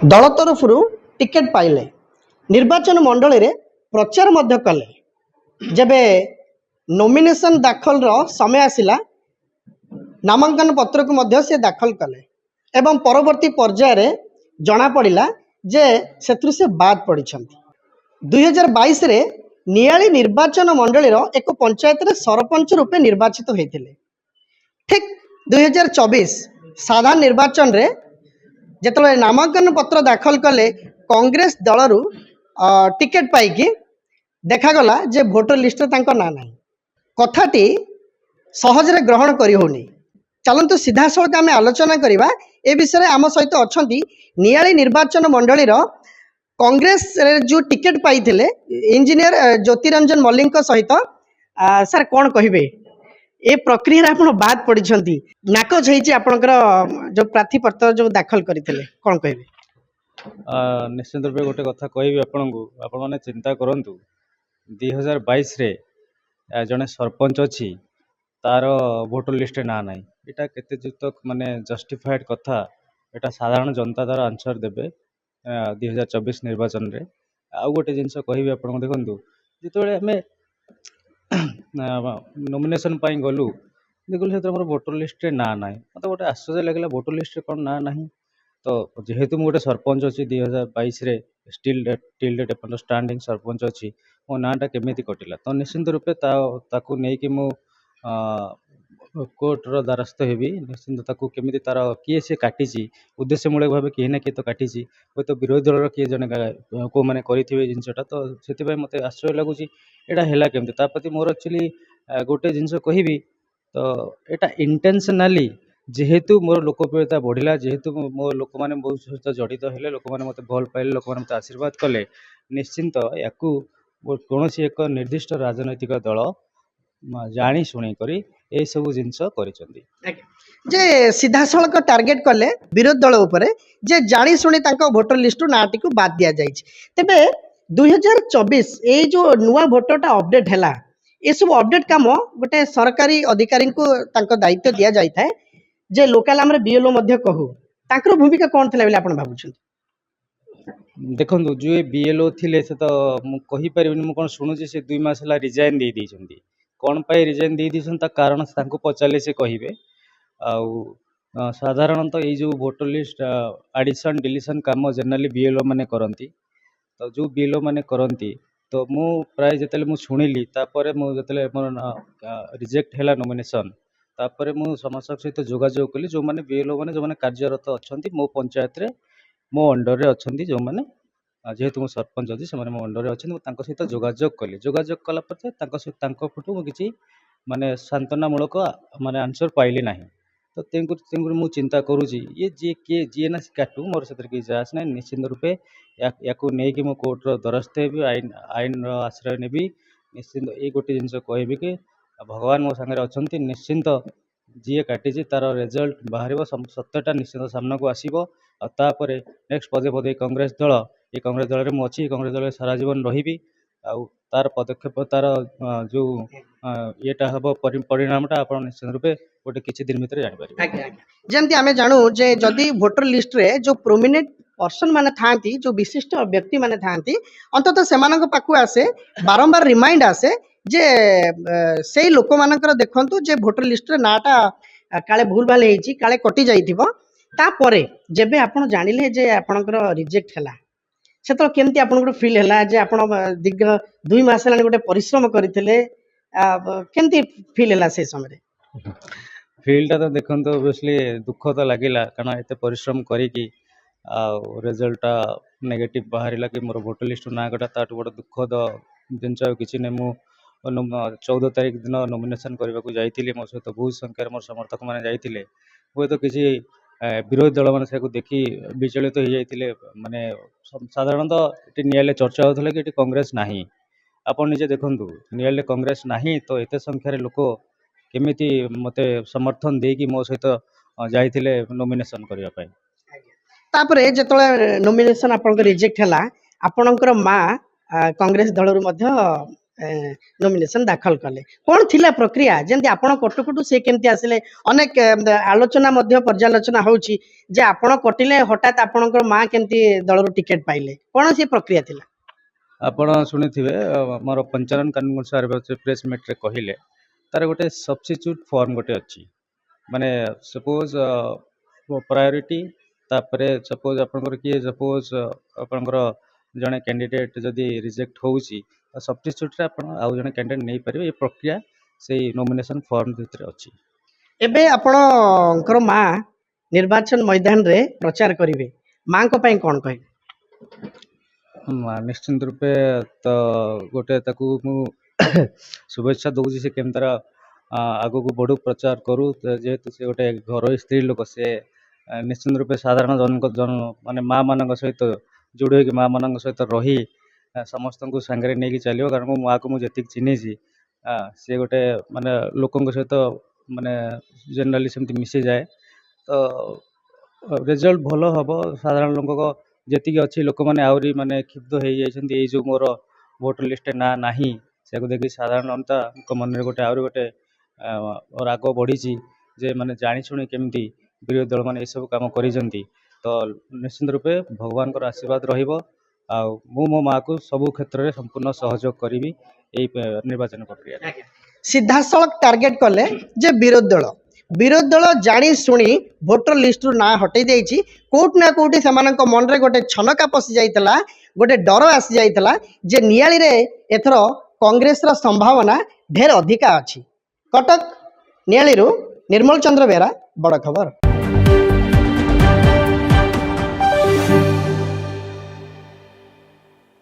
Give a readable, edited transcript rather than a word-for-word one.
दल तरफ टिकेट पाइले निर्वाचन मंडल रे प्रचार मध्य कले जबे नॉमिनेशन दाखल समय आसिला नामांकन पत्र को मध्य से दाखल कले एवं परवर्ती पर्याय रे जना पड़िला जे सेतु से बाद पड़ी 2022 रे नियाली निर्वाचन मंडल एक पंचायत रे सरपंच रूपे निर्वाचित होते ठीक 2024 साधारण निर्वाचन रे जिते नामांकन पत्र दाखल कले कांग्रेस दलरू टिकेट पाई देखागला जे भोटर लिस्ट ना ना कथाटी सहजरे ग्रहण करी होनी। चलतु सीधा सड़क आम आलोचना करवा ए विषय आम सहित अच्छा नियाली निर्वाचन मंडल कांग्रेस जो टिकेट पाई इंजीनियर ज्योतिरंजन मल्लिक सहित सर कौन कहे ए प्रक्रिया आप बाद पड़ी नाकच होकर जो प्रार्थी पत्र जो दाखल करते कौन कहे निश्चित रूप गोटे कथा कहि आपने चिंता करूँ 2022 रे जड़े सरपंच अच्छी तार भोटर लिस्ट ना ना यहाँ के माने जस्टिफाइड कथा यहाँ साधारण जनता तार आंसर देवे 2024 निर्वाचन रे आउ गोटे जिनस कहि आपको देखूँ जो नॉमिनेशन गलु देखल से भोटर लिस्ट ना ना मतलब गोटे आश्चर्य लगे भोटर लिस्ट कौन ना ना तो जेहेतु मुझे सरपंच अच्छी 2022 रे स्टिल डेट एपर्यंत स्टांडिंग सरपंच अच्छी मो नाटा केमी कटिला तो निश्चिंत रूपे ताकू नहीं कि मु कोर्टर द्वारस्थ हेबी निश्चिंत ताकू केमी तार किए से काटी उद्देश्यमूलक भाव किए ना किए तो काटी हे तो विरोधी दल किए जन को मैंने करेंगे जिनटा तो से मत आश्चर्य लगुच यहाँ है केमती प्रति मोर एक्चुअली गोटे जिनस कहि तो यहाँ इंटेंशनाली जेहेतु मोर लोकप्रियता बढ़ला जेहेतु मो लोक मैंने मो सहित जड़ित हेले लोक मैंने मत भल पाइले लोक मैंने मत आशीर्वाद कले निश्चिंत या कौन एक निर्दिष्ट राजनैतिक दल जानी शुणी करी ए सब जिनस जे सीधा सड़क टार्गेट कले विरोधी दल उपरे जे जानी शुणी भोटर लिस्ट नाटी को बाद दि जाए तेबे 2024 ये जो नुआ भोटरटा अपडेट है ये सब अपडेट काम गोटे सरकारी अधिकारी को दायित्व दि जाए जे लोकाल आम बीएलओ कहू तांकर भूमिका कौन थी आप भावुं देखो जो बीएलओ थिले से तो मुझे कौन शुणुची से 2 मास है रिजाइन दे देइछंती कौन पाई रिजाइन दे देइछंती कारण से पचारे से कहे साधारणतः ये जो भोटर लिस्ट एडिशन डिलीशन काम जनरली बीएलओ माने करती तो जो बीएलओ माने करती तो मु प्राय जिते मुझे शुणिली मुझे मोर रिजेक्ट है नॉमिनेशन तापर मु समस्त सहित जोगाजोग कली जो मैंने बीएलओ मैंने जो मैंने कार्यरत अच्छा मो पंचायत रे मो अंडर रे अच्छा जो मैंने जेहेतु मो सरपंच अच्छी से मो अंडर अच्छा सहित जोगाजोग कली जोगाजोग कलापर पटू मुझे माने सांत्वनामूलक माने आंसर पाइली ना तो तेंगुर मु चिंता करुँची ये जी किए जी ना काटू मोर से किसी जास ना निश्चिंत रूपे या नहीं मो कोर्टर द्वारस्थ हेबी आईन आश्रय नेबी निश्चिंत ये गोटे जिनस कहि कि भगवान मो सागर अच्छा निश्चिंत जी काटी तार रिजल्ट बाहर सत्यटा निश्चिंत सामना को आसो आपर नेक्स्ट पदे पदे कांग्रेस दल ये कांग्रेस दल में अच्छी कांग्रेस दल सारा जीवन रही तार पदक्षेप तार जो येटा हम परिणामटा आप निश्चित रूपे गोटे किसी दिन भीतर जापर जमती आम जानू जे जदि भोटर लिस्ट रे जो प्रोमिनेंट पर्सन माने थांती जो विशिष्ट व्यक्ति माने थांती अंततः सेमानक पाखु आसे बारंबार रिमाइंड आसे जे से लोक मानकर देखंतु जे भोटर लिस्ट रे नाटा काले भूल भाल हेची काले कटि जाइथिबो तापरे जेबे आपण जानिले जे आपणकर रिजेक्ट हैला सेतो केमती आपन फील हैला जे आपण दीर्घ 2 मास लानी गोटे परिश्रम करथिले केमती फील हैला से समय फील्डटा तो देखो ओबियसली दुख तो लगिला कारण एत परिश्रम करी रिजल्टा नेगेटिव बाहर कि मोर भोटर लिस्ट ना गटा ताठू बड़ दुखद जिनस किसी नहीं मु 14 तारीख दिन नॉमिनेशन करने को जाइए मो सहित बहुत संख्यार मोर समर्थक मैंने जाइए हुए तो किसी विरोधी दल मैंने देखी विचलित हो जाते माने साधारणतः ये नियाले चर्चा होता कि कांग्रेस ना आप निजे देखूँ नियाले कांग्रेस ना तो एत संख्यार लोक केमिति मते समर्थन देकी मो सहित जाइए नॉमिनेशन करने तापरे जेतले नॉमिनेशन आपन रिजेक्ट हैला आपनकर माँ कांग्रेस दल नॉमिनेशन दाखल कले कौन थिला प्रक्रिया जंती आपण कटुकटु से केमती आसिले अनेक आलोचना मध्य पर्यालोचना होउची जे आपण कटिले हठात आपणकर मां केमती दलर टिकेट पाइले कौन से प्रक्रिया थिला ଆପଣ ଶୁଣିଥିବେ ଆମର ପଞ୍ଚାନନ କାନୁନ ଅନୁସାରେ ପ୍ରେସ୍ ମିଟ୍ରେ କହିଲେ ତାର ଗୋଟେ ସବଷ୍ଟିଚ୍ୟୁଟ୍ ଫର୍ମ ଗୋଟେ ଅଛି ମାନେ ସପୋଜ ପ୍ରାୟୋରିଟି ତାପରେ ସପୋଜ ଆପଣଙ୍କର କିଏ ସପୋଜ ଆପଣଙ୍କର ଜଣେ କ୍ୟାଣ୍ଡିଡେଟ୍ ଯଦି ରିଜେକ୍ଟ ହେଉଛି ସବଷ୍ଟିଚ୍ୟୁଟ୍ରେ ଆପଣ ଆଉ ଜଣେ କ୍ୟାଣ୍ଡିଡେଟ୍ ନେଇପାରିବେ ଏ ପ୍ରକ୍ରିୟା ସେଇ ନୋମିନେସନ୍ ଫର୍ମ ଭିତରେ ଅଛି। एबे आपणकर मां निर्वाचन मैदान रे प्रचार करिवे मां को पई कोन कहि निश्चित रूपे तो गोटे ताकू मु शुभेच्छा दूसरी से केम तार आग को बढ़ू प्रचार करू जेहेतु से गोटे घर स्त्री लोक से निश्चित रूपे साधारण जन माने माँ मान सहित जोड़ी होगी माँ मान सहित रही समस्त को सांगे नहीं चलो कारण मो माँ को मुझे चिन्ही सी गोटे माने लोक सहित माने जेनराली सेमती मिसी जाए तो रिजल्ट भल हम साधारण लोक जी अच्छी लोक मैंने आहरी माने क्षुब्ध हो जाती जो मोर भोटर लिस्ट ना नहीं से देखिए साधारण जनता मन में गोटे आहरी गोटे राग बढ़ी जे माने जानी शुणी केमती विरोधी दल मैंने सब कम कर तो निश्चित रूपे भगवान का आशीर्वाद रहिबो मु मो माँ को सबू क्षेत्र में संपूर्ण सहयोग करी निर्वाचन प्रक्रिया सीधासलख टार्गेट कले जे विरोधी दल जानी शुणी भोटर लिस्ट ना हटई देछि कोट ना कोटी सेमानक मन रे गोटे छनका पसि जाइतला गोटे डर आसी जाइतला जे नियाली रे एथरो कांग्रेस रा संभावना ढेर अधिका अछि। कटक नियाली रु निर्मल चंद्र बेरा बड़ खबर।